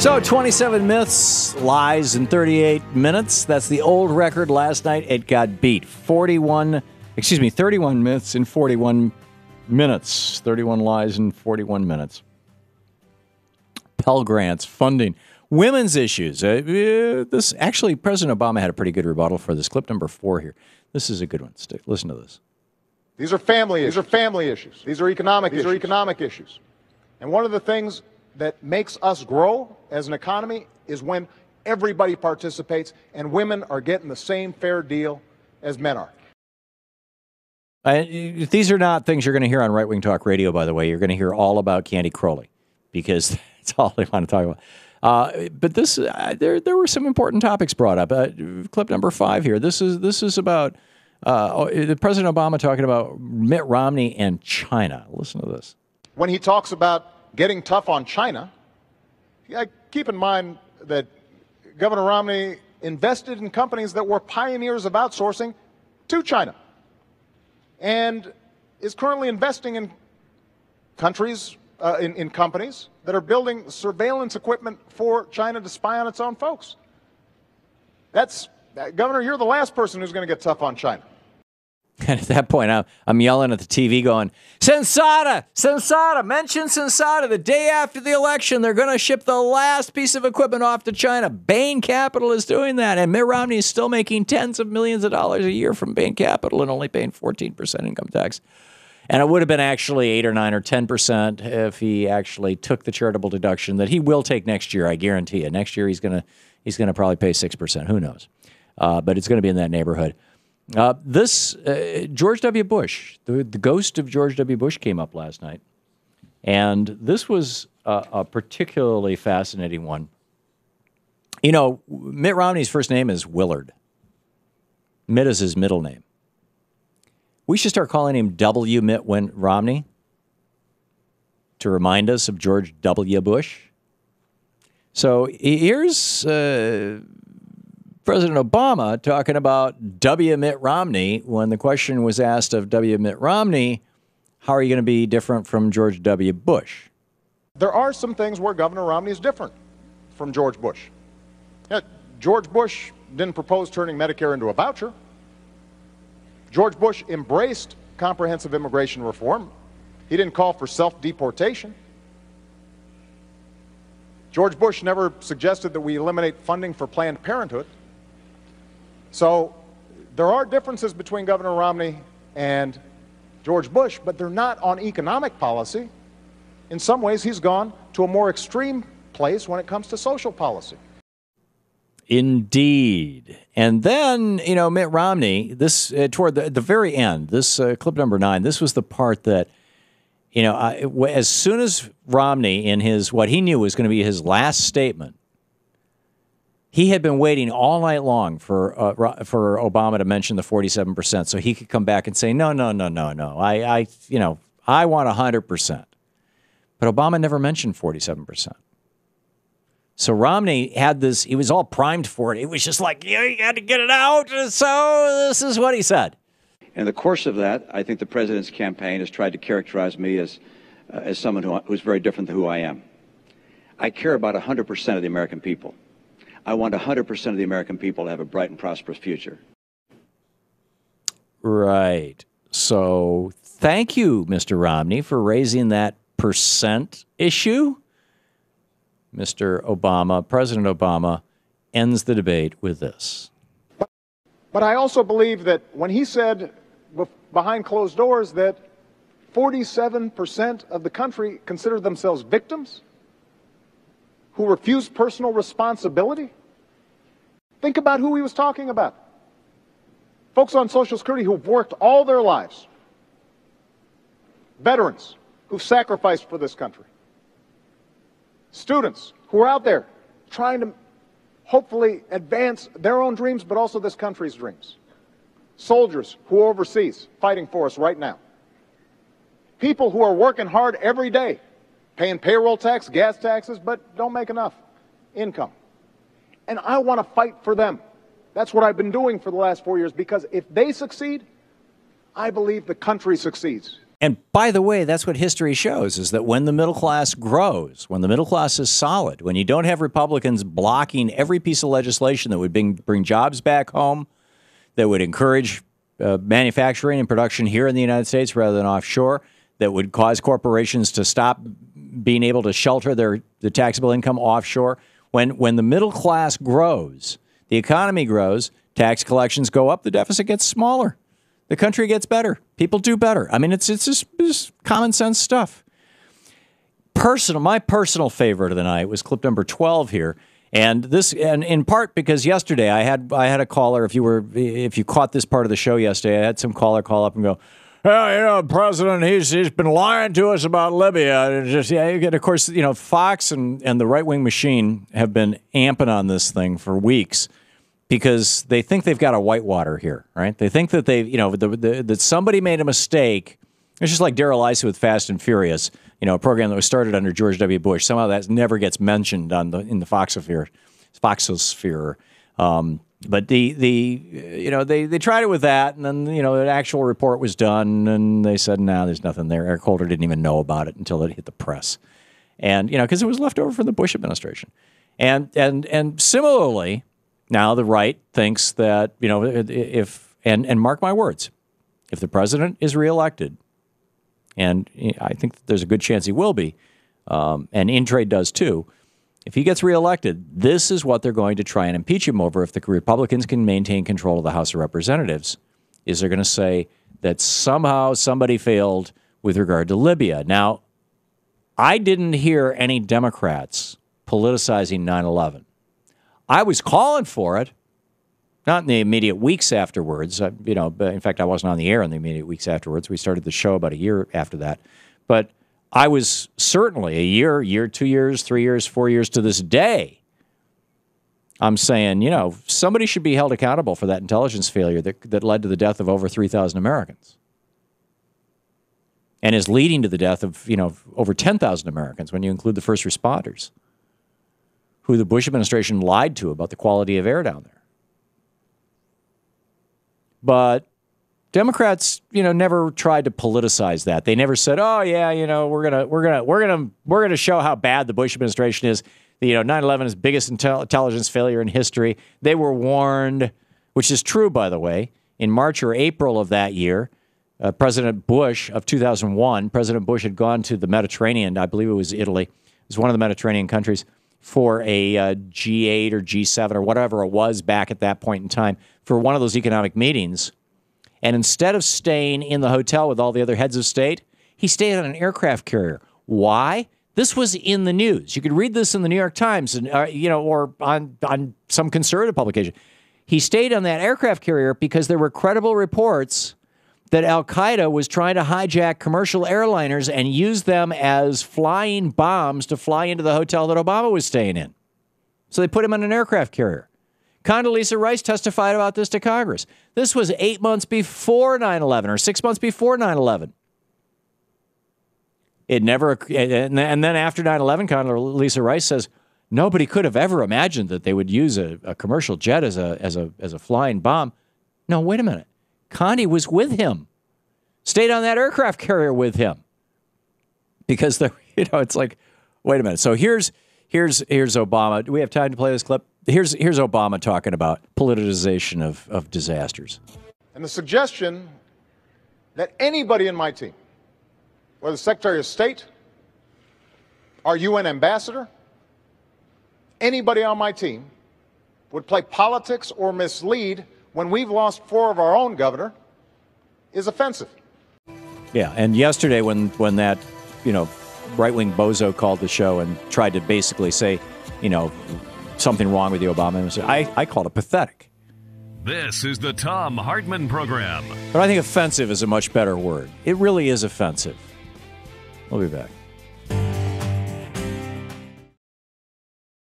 So 27 myths, lies in 38 minutes. That's the old record. Last night it got beat. 31 myths in 41 minutes. 31 lies in 41 minutes. Pell Grants, funding, women's issues. This actually, President Obama had a pretty good rebuttal for this. Clip number 4 here. This is a good one. Listen to this. These are family issues. These are economic issues. And one of the things that makes us grow as an economy is when everybody participates and women are getting the same fair deal as men are. These are not things you're going to hear on right-wing talk radio, by the way. You're going to hear all about Candy Crowley because that's all they want to talk about. But this, there were some important topics brought up. Clip number 5 here. This is about President Obama talking about Mitt Romney and China. Listen to this. When he talks about getting tough on China, keep in mind that Governor Romney invested in companies that were pioneers of outsourcing to China and is currently investing in countries, in companies that are building surveillance equipment for China to spy on its own folks. Governor, you're the last person who's going to get tough on China. And at that point, I'm yelling at the TV going, Sensata, mention Sensata. The day after the election, they're going to ship the last piece of equipment off to China. Bain Capital is doing that. And Mitt Romney is still making tens of millions of dollars a year from Bain Capital and only paying 14% income tax. And it would have been actually 8 or 9 or 10% if he actually took the charitable deduction that he will take next year. I guarantee you. Next year, he's going to probably pay 6%. Who knows? But it's going to be in that neighborhood. George W. Bush, the ghost of George W. Bush came up last night. And this was a particularly fascinating one. You know, Mitt Romney's first name is Willard. Mitt is his middle name. We should start calling him W. Mitt Romney to remind us of George W. Bush. So here's President Obama talking about W. Mitt Romney when the question was asked of W. Mitt Romney, how are you going to be different from George W. Bush? There are some things where Governor Romney is different from George Bush. George Bush didn't propose turning Medicare into a voucher. George Bush embraced comprehensive immigration reform. He didn't call for self-deportation. George Bush never suggested that we eliminate funding for Planned Parenthood. So there are differences between Governor Romney and George Bush, but they're not on economic policy. In some ways, he's gone to a more extreme place when it comes to social policy. Indeed. And then, you know, Mitt Romney, this toward the very end, this clip number 9, this was the part that, you know, as soon as Romney in his, what he knew was going to be his last statement, he had been waiting all night long for Obama to mention the 47% so he could come back and say, no. I want 100%. But Obama never mentioned 47%. So Romney had this, he was all primed for it. It was just like, you got to get it out. So this is what he said. In the course of that, I think the president's campaign has tried to characterize me as someone who's very different than who I am. I care about 100% of the American people. I want 100% of the American people to have a bright and prosperous future. Right. So thank you, Mr. Romney, for raising that percent issue. Mr. Obama, President Obama, ends the debate with this. But I also believe that when he said behind closed doors that 47% of the country consider themselves victims who refuse personal responsibility, think about who he was talking about. Folks on Social Security who've worked all their lives. Veterans who've sacrificed for this country. Students who are out there trying to hopefully advance their own dreams, but also this country's dreams. Soldiers who are overseas fighting for us right now. People who are working hard every day, paying payroll tax, gas taxes, but don't make enough income. And I want to fight for them. That's what I've been doing for the last 4 years, because if they succeed, I believe the country succeeds. And by the way, that's what history shows, is that when the middle class grows, when the middle class is solid, when you don't have Republicans blocking every piece of legislation that would bring jobs back home, that would encourage manufacturing and production here in the United States rather than offshore, that would cause corporations to stop being able to shelter the taxable income offshore. When the middle class grows, the economy grows, tax collections go up, the deficit gets smaller. The country gets better. People do better. I mean, it's just common sense stuff. My personal favorite of the night was clip number 12 here. And in part because yesterday I had a caller. If you caught this part of the show yesterday, I had some caller call up and go, "Oh, the president, he's been lying to us about Libya." And of course, Fox and the right wing machine have been amping on this thing for weeks because they think they've got a whitewater here, right? They think that that somebody made a mistake. It's just like Darrell Issey with Fast and Furious, a program that was started under George W. Bush. Somehow that never gets mentioned in the Foxosphere. But they tried it with that, and then an actual report was done, and they said, "No, there's nothing there." Eric Holder didn't even know about it until it hit the press, and because it was left over from the Bush administration, and similarly, now the right thinks that if mark my words, if the president is reelected. And I think there's a good chance he will be, and Intrade does too. If he gets reelected, this is what they're going to try and impeach him over if the Republicans can maintain control of the House of Representatives, is they're going to say that somehow somebody failed with regard to Libya. Now, I didn't hear any Democrats politicizing 9/11. I was calling for it. Not in the immediate weeks afterwards, but in fact, I wasn't on the air in the immediate weeks afterwards. We started the show about a year after that. But I was certainly a year, 2 years, 3 years, 4 years to this day. I'm saying, somebody should be held accountable for that intelligence failure that led to the death of over 3,000 Americans. And is leading to the death of, over 10,000 Americans when you include the first responders, who the Bush administration lied to about the quality of air down there. But Democrats, never tried to politicize that. They never said, "Oh yeah, we're gonna show how bad the Bush administration is." 9/11 is the biggest intelligence failure in history. They were warned, which is true, by the way. In March or April of that year, President Bush of 2001, President Bush had gone to the Mediterranean. I believe it was Italy. It was one of the Mediterranean countries for a G8 or G7 or whatever it was back at that point in time, for one of those economic meetings. And instead of staying in the hotel with all the other heads of state, he stayed on an aircraft carrier. Why? This was in the news. You could read this in the New York Times, and or on some conservative publication. He stayed on that aircraft carrier because there were credible reports that Al-Qaeda was trying to hijack commercial airliners and use them as flying bombs to fly into the hotel that Obama was staying in. So they put him on an aircraft carrier. Condoleezza Rice testified about this to Congress. This was 8 months before 9/11 or 6 months before 9/11. And then after 9/11, Condoleezza Rice says nobody could have ever imagined that they would use a commercial jet as a flying bomb. No, wait a minute. Condi was with him, stayed on that aircraft carrier with him, because it's like, wait a minute. So here's Obama. Do we have time to play this clip? Here's Obama talking about politicization of disasters. And the suggestion that anybody in my team, whether Secretary of State, our UN ambassador, anybody on my team, would play politics or mislead when we've lost 4 of our own, Governor, is offensive. Yeah, and yesterday when that, right-wing bozo called the show and tried to basically say, something wrong with the Obama administration, I called it pathetic. This is the Thom Hartmann Program. But I think offensive is a much better word. It really is offensive. We'll be back.